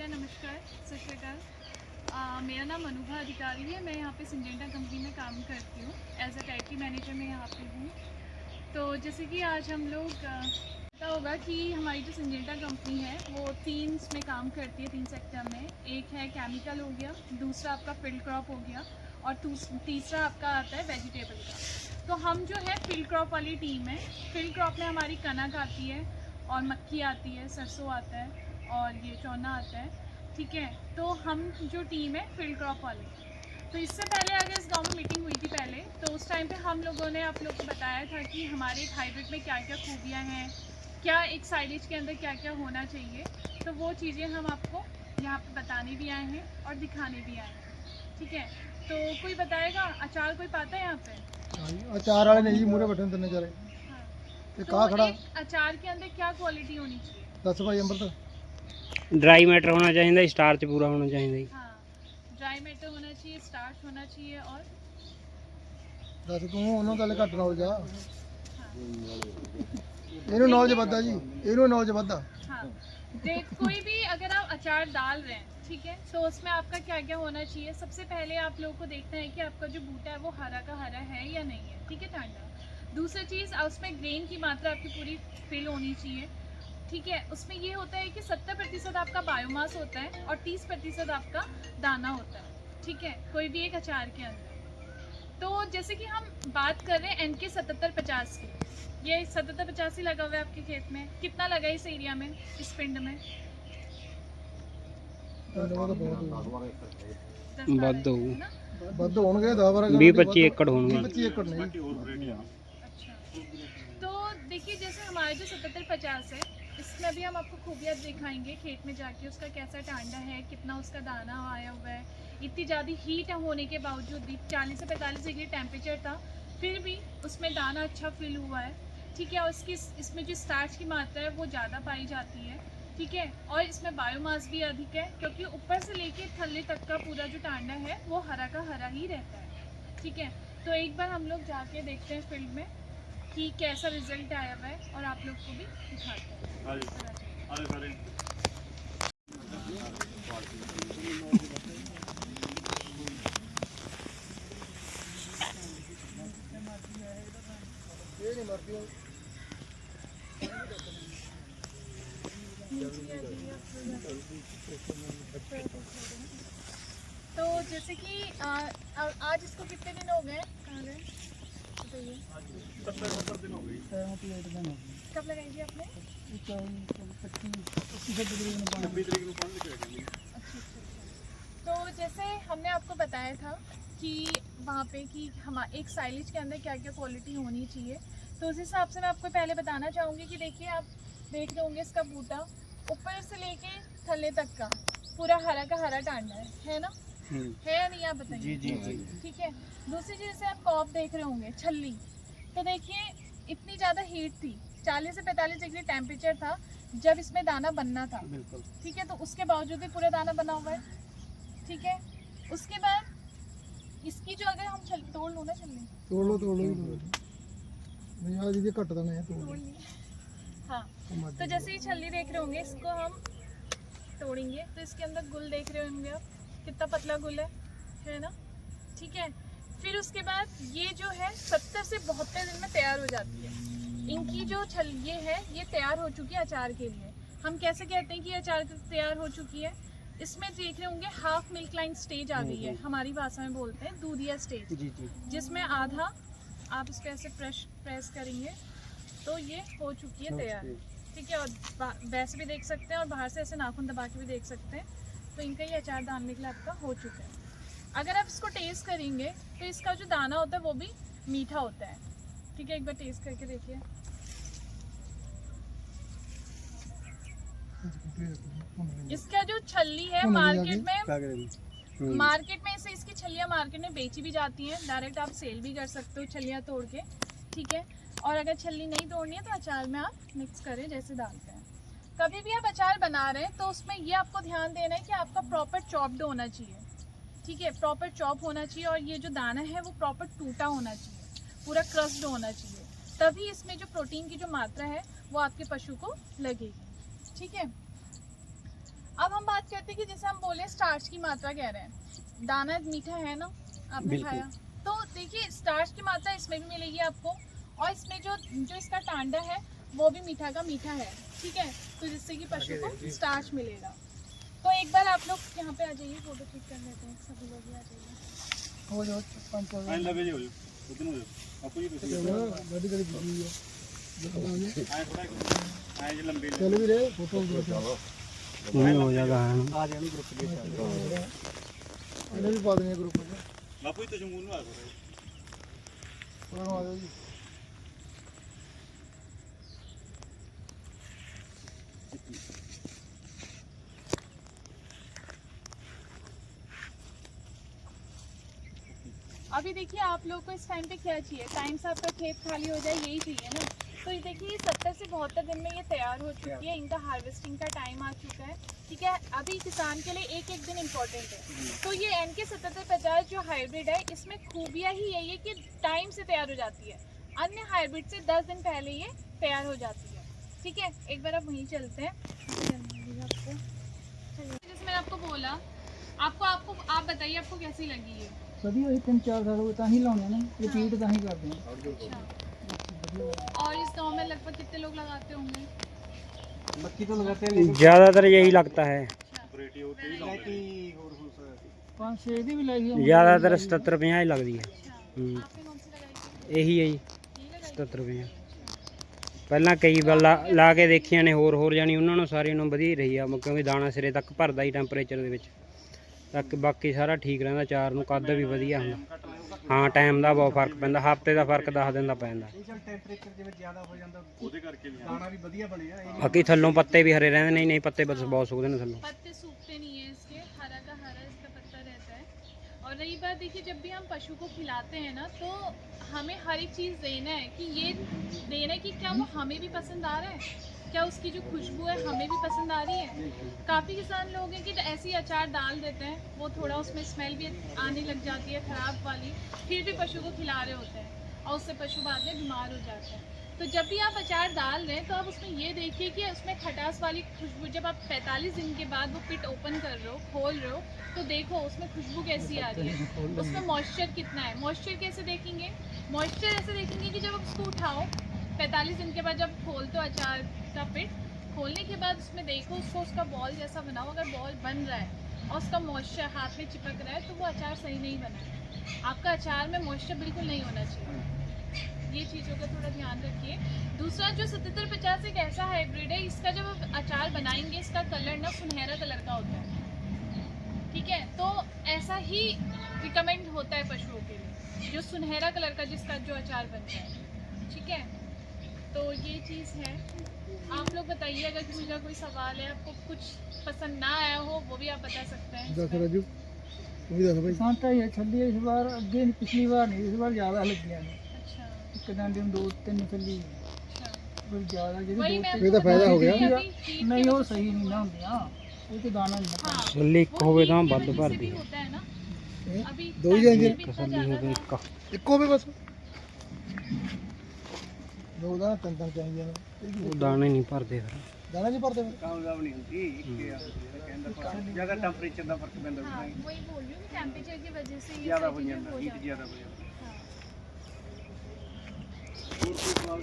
मेरा नमस्कार, सत श्री अकाल। मेरा नाम अनुभा अधिकारी है। मैं यहाँ पे सिंजेंटा कंपनी में काम करती हूँ। एज अ टेरिटरी मैनेजर मैं यहाँ पे हूँ। तो जैसे कि आज हम लोग पता होगा कि हमारी जो सिंजेंटा कंपनी है वो 3 में काम करती है, 3 सेक्टर में। एक है केमिकल हो गया, दूसरा आपका फील्ड क्रॉप हो गया और तीसरा आपका आता है वेजिटेबल का। तो हम जो है फील्ड क्रॉप वाली टीम है। फील्ड क्रॉप में हमारी कनक आती है और मक्की आती है, सरसों आता है और ये चौना आता है। ठीक है, तो हम जो टीम है फील्ड क्रॉप वाले, तो इससे पहले अगर इस गांव में मीटिंग हुई थी पहले, तो उस टाइम पे हम लोगों ने आप लोग को बताया था कि हमारे एक हाइब्रिड में क्या क्या खूबियाँ हैं, क्या एक साइलेज के अंदर क्या क्या होना चाहिए। तो वो चीज़ें हम आपको यहाँ पे बताने भी आए हैं और दिखाने भी आए हैं। ठीक है, तो कोई बताएगा अचार कोई पाता है यहाँ पे? अचार वाले नहीं जी, मुरे बटन तने जा रहे। हाँ, कहाँ तो खड़ा? एक अचार के अंदर क्या क्वालिटी होनी चाहिए? 10 भाई अमृत ड्राई मैटर होना चाहिए, स्टार्च पूरा होना चाहिए। हाँ, ड्राई मैटर होना चाहिए, स्टार्च होना चाहिए और 10 तू ਉਹਨਾਂ ਦਾ ਘੱਟ ਨੌਲੇਜ ਆ। हाँ, ਇਹਨੂੰ ਨੌਲੇਜ ਵੱਧਾ ਜੀ, ਇਹਨੂੰ ਨੌਲੇज ਵੱਧਾ। हाँ। कोई भी अगर आप अचार डाल रहे हैं, ठीक है, तो उसमें आपका क्या क्या होना चाहिए। सबसे पहले आप लोगों को देखना है कि आपका जो बूटा है वो हरा का हरा है या नहीं है। ठीक है, टांडा। दूसरी चीज़, उसमें ग्रेन की मात्रा आपकी पूरी फिल होनी चाहिए। ठीक है, उसमें ये होता है कि 70% आपका बायोमास होता है और 30% आपका दाना होता है। ठीक है, कोई भी एक अचार के अंदर। तो जैसे कि हम बात कर रहे हैं NK 7750 की, ये 7750 ही लगा हुआ है आपके खेत में। कितना लगा है इस एरिया में, इस पिंड में? 10 ਵੱਧ ਹੋਊ, है ना? ਵੱਧ ਹੋਣਗੇ 10 12 20-25 एकड़ होंगे। 25 एकड़ नहीं। अच्छा, तो देखिए जैसे हमारे जो 7750 है, इसमें अभी हम आपको खूबियात दिखाएंगे खेत में जाके, उसका कैसा टांडा है, कितना उसका दाना आया हुआ है। इतनी ज़्यादा हीट होने के बावजूद भी 40 से 45 डिग्री टेम्परेचर था, फिर भी उसमें दाना अच्छा फिल हुआ है। ठीक है, और इसमें जो स्टार्च की मात्रा है वो ज़्यादा पाई जाती है। ठीक है, और इसमें बायोमास भी अधिक है, क्योंकि ऊपर से लेके थल्ले तक का पूरा जो टांडा है वो हरा का हरा ही रहता है। ठीक है, तो एक बार हम लोग जाके देखते हैं फील्ड में कि कैसा रिजल्ट आया हुआ है और आप लोग को भी दिखाते हैं। ਇਹ ਨਹੀਂ ਮਰਦੀ। तो जैसे कि आज इसको कितने दिन हो गए, कहाँ गए बताइए? 70 दिन हो गए। 78 दिन हो गए। कब लगाई थी आपने? 26 तरीक ਨੂੰ ਪਾਣੀ ਲਿਖਿਆ ਗਿਆ। अच्छा। तो जैसे हमने आपको बताया था कि वहाँ पे कि हम एक साइलेज के अंदर क्या क्या क्वालिटी होनी चाहिए, तो उस हिसाब से मैं आपको पहले बताना चाहूँगी कि देखिए, आप देख रहे होंगे इसका बूटा ऊपर से लेके थल्ले तक का पूरा हरा का हरा टांडा है ना? है या नहीं, आप बताइए। जी जी जी। ठीक है, दूसरी चीज़ से आप कॉप देख रहे होंगे, छल्ली। तो देखिए इतनी ज़्यादा हीट थी, 40 से 45 डिग्री टेम्परेचर था जब इसमें दाना बनना था। बिल्कुल। ठीक है, तो उसके बावजूद भी पूरा दाना बना हुआ है। ठीक है, उसके बाद इसकी जो अगर हम तोड़ लो ना, छल्ली ਤੋੜ ਲੋ ਨਹੀਂ ਆ ਜੀ, ਘੱਟ ਤਾਂ ਨਹੀਂ ਤੋੜ। तोड़ ली। हाँ, तो जैसे ये छल्ली देख रहे होंगे, इसको हम तोड़ेंगे तो इसके अंदर गुल देख रहे होंगे आप, कितना पतला गुल है ना? ठीक है, फिर उसके बाद ये जो है 70 से 72 दिन में तैयार हो जाती है। इनकी जो छल्ली है ये तैयार हो चुकी है अचार के लिए। हम कैसे कहते हैं कि अचार तैयार हो चुकी है? इसमें देख रहे होंगे हाफ मिल्क लाइन स्टेज आ गई है, हमारी भाषा में बोलते हैं दूधिया स्टेज, जी जी। जिसमें आधा आप इसको ऐसे प्रेस करेंगे तो ये हो चुकी है तैयार। ठीक है, और वैसे भी देख सकते हैं और बाहर से ऐसे नाखून दबा के भी देख सकते हैं। तो इनका ये अचार डालने के लिए आपका हो चुका है। अगर आप इसको टेस्ट करेंगे तो इसका जो दाना होता है वो भी मीठा होता है। ठीक है, एक बार टेस्ट करके देखिए। इसका जो छल्ली है मार्केट में इसे इसकी छल्लियाँ मार्केट में बेची भी जाती हैं, डायरेक्ट आप सेल भी कर सकते हो छल्लियाँ तोड़ के। ठीक है, और अगर छल्ली नहीं तोड़नी है तो अचार में आप मिक्स करें जैसे डालते हैं। कभी भी आप अचार बना रहे हैं तो उसमें ये आपको ध्यान देना है कि आपका प्रॉपर चॉप्ड होना चाहिए। ठीक है, प्रॉपर चॉप होना चाहिए और ये जो दाना है वो प्रॉपर टूटा होना चाहिए, पूरा क्रस्ड होना चाहिए, तभी इसमें जो प्रोटीन की जो मात्रा है वो आपके पशु को लगेगी। ठीक है, अब हम बात कहते हैं कि जैसे हम बोले स्टार्च की मात्रा कह रहे हैं, दाना मीठा है ना, आपने बिल्कुल। खाया, तो देखिए स्टार्च की मात्रा इसमें भी मिलेगी आपको, और इसमें जो जो इसका टांडा है वो भी मीठा का मीठा है, ठीक है, तो जिससे कि पशु को स्टार्च मिलेगा। तो एक बार आप लोग यहाँ पे आ जाइए, फोटो क्लिक कर लेते हैं, सभी लोग ही आ जाइए। हो जाओ 5 आए लगे जी हो जाओ उतने हो जाओ आपको ये गाड़ी गाड़ी बिजी है आए थोड़ा आए जी लंबे चल भी रहे फोटो नहीं हो जाएगा हाँ। आ जाए ग्रुप के इन्हें भी पा देंगे ग्रुप में बापू तो जंगून में आ गए और आ जाओ जी अभी देखिए आप लोग को इस टाइम पे क्या चाहिए, टाइम से आपका खेत खाली हो जाए, यही चाहिए ना। तो ये देखिए 70 से 72 दिन में ये तैयार हो चुकी है, इनका हार्वेस्टिंग का टाइम आ चुका है, ठीक है। अभी किसान के लिए एक एक दिन इम्पोर्टेंट है। तो ये NK 7750 जो हाइब्रिड है, इसमें खूबियाँ ही यही है कि टाइम से तैयार हो जाती है, अन्य हाइब्रिड से 10 दिन पहले ये तैयार हो जाती है, ठीक है। एक बार आप वहीं चलते हैं, जैसे मैंने आपको बोला, आपको आपको आप बताइए आपको कैसी लगी ये। सभी वही 3-4 साल हो ताही लाने ना रिपीट ताही करते हैं अच्छा। और इस गांव में लगभग कितने लोग लगाते होंगे? मक्की तो लगाते हैं ज़्यादातर यही लगता है, अच्छा, वैरायटी होती है वैरायटी और हो सकता 5-6 दी भी लगी ज़्यादातर 7750 ही लगती है। अच्छा। आपने कौन सी लगाई थी? ਇਹੀ ਹੈ ਜੀ ये लगाई? 7750 ਪਹਿਲਾਂ ਕਈ ਵਾਰ ਲਾ ਕੇ ਦੇਖੀਆਂ ਨੇ ਹੋਰ ਜਾਣੀ ਉਹਨਾਂ ਨੂੰ ਸਾਰਿਆਂ ਨੂੰ ਵਧੀਆ ਹੀ ਰਹੀ ਆ ਕਿਉਂਕਿ ਦਾਣਾ ਸਿਰੇ ਤੱਕ ਭਰਦਾ ਹੀ ਟੈਂਪਰੇਚਰ ਦੇ ਵਿੱਚ ਤੱਕ ਬਾਕੀ ਸਾਰਾ ਠੀਕ ਰਹਿੰਦਾ ਚਾਰ ਨੂੰ ਕੱਦ ਵੀ ਵਧੀਆ ਹੁੰਦਾ ਹਾਂ ਟਾਈਮ ਦਾ ਬਹੁਤ ਫਰਕ ਪੈਂਦਾ ਹਫ਼ਤੇ ਦਾ ਫਰਕ 10 ਦਿਨ ਦਾ ਪੈਂਦਾ ਇਹ ਚਲ ਟੈਂਪਰੇਚਰ ਜਿਵੇਂ ਜ਼ਿਆਦਾ ਹੋ ਜਾਂਦਾ ਉਹਦੇ ਕਰਕੇ ਵੀ ਦਾਣਾ ਵੀ ਵਧੀਆ ਬਣਿਆ ਇਹ ਬਾਕੀ ਥੱਲੋਂ ਪੱਤੇ ਵੀ ਹਰੇ ਰਹਿੰਦੇ ਨਹੀਂ ਪੱਤੇ ਬਸ ਬਹੁਤ ਸੁੱਕਦੇ ਨੇ ਥੱਲੋਂ पत्ते सूखते नहीं है इसके, हरा का हरा इसका पत्ता रहता है। और रही बात देखिए, जब भी हम पशु को खिलाते हैं ना, तो हमें हर एक चीज़ देना है कि ये देना है कि क्या वो हमें भी पसंद आ रहा है, क्या उसकी जो खुशबू है हमें भी पसंद आ रही है। काफ़ी किसान लोग हैं कि ऐसे ही अचार डाल देते हैं, वो थोड़ा उसमें स्मेल भी आने लग जाती है ख़राब वाली, फिर भी पशु को खिला रहे होते हैं और उससे पशु बाद में बीमार हो जाता है। तो जब भी आप अचार डाल रहे हैं तो आप उसमें ये देखिए कि उसमें खटास वाली खुशबू, जब आप 45 दिन के बाद वो पिट ओपन कर रहे हो, खोल रहे हो, तो देखो उसमें खुशबू कैसी आ रही है, उसमें मॉइस्चर कितना है। मॉइस्चर कैसे देखेंगे? मॉइस्चर ऐसे देखेंगे कि जब आप उसको उठाओ 45 दिन के बाद, जब खोलते हो अचार का पिट, खोलने के बाद उसमें देखो उसको, उसका बॉल जैसा बनाओ, अगर बॉल बन रहा है और उसका मॉइस्चर हाथ में चिपक रहा है तो वो अचार सही नहीं बना है। आपका अचार में मॉइस्चर बिल्कुल नहीं होना चाहिए, ये चीज़ों का थोड़ा ध्यान रखिए। दूसरा जो 7750 एक ऐसा हाइब्रिड है, इसका जब आप अचार बनाएंगे इसका कलर ना सुनहरा कलर का होता है, ठीक है। तो ऐसा ही रिकमेंड होता है पशुओं के लिए, जो सुनहरा कलर का जिसका जो अचार बनता है, ठीक है। तो ये चीज़ है। आप लोग बताइए अगर किसी का कोई सवाल है, आपको कुछ पसंद ना आया हो वो भी आप बता सकते हैं दस इसमें। राजू तू भी दस भाई सांता ही है छल्ली इस बार अगे पिछली बार नहीं इस बार ज़्यादा लग गया ने अच्छा एक दिन 2-3 छल्ली अच्छा, पर ज़्यादा ਜਿਹੜੀ वही मैं ਇਹਦਾ ਫਾਇਦਾ ਹੋ ਗਿਆ अभी हीट ਨਹੀਂ के ਉਹ ਸਹੀ ਨਹੀਂ ਨਾ ਹੁੰਦੀਆਂ ਇਹ ਤੇ ਦਾਣਾ ਨਹੀਂ हाँ, ਛੱਲੀ ਇੱਕ वो ਹੋਵੇ हीट ਤਾਂ की ਵੱਧ वजह से ਭਰਦੀ भी ਹੈ होता है ना। ਇਹ अभी दो ही जाएंगे? temperature भी इतना ਤਸੱਲੀ ਹੋ ज़्यादा ਗਈ था। ਇੱਕ ਇੱਕੋ ਵੀ ਬਸ ਦੋ ਦਾ ਤਿੰਨ ਚਾਹੀਦੀਆਂ ਨੇ ਉਹ ਦਾਣੇ ਨਹੀਂ ਭਰਦੇ ਫਿਰ ਦਾਣਾ ਨਹੀਂ ਭਰਦੇ ਫਿਰ ਕਾਮਯਾਬ ਨਹੀਂ ਹੁੰਦੀ ਇੱਕ ਆ ਕਹਿੰਦਾ ਜ਼ਿਆਦਾ ਟੈਂਪਰੇਚਰ ਦਾ ਫਰਕ ਪੈਂਦਾ हाँ, वही बोल रही हूँ कि टेम्परेचर की वजह से ये ਜ਼ਿਆਦਾ सारी ਹੋ चीज़ें ਜਾਂਦਾ हो ਹੀਟ जाती ਜ਼ਿਆਦਾ ਹੋ हैं। ਜਾਂਦਾ हाँ। ਹੋਰ ਕੋਈ ਸਵਾਲ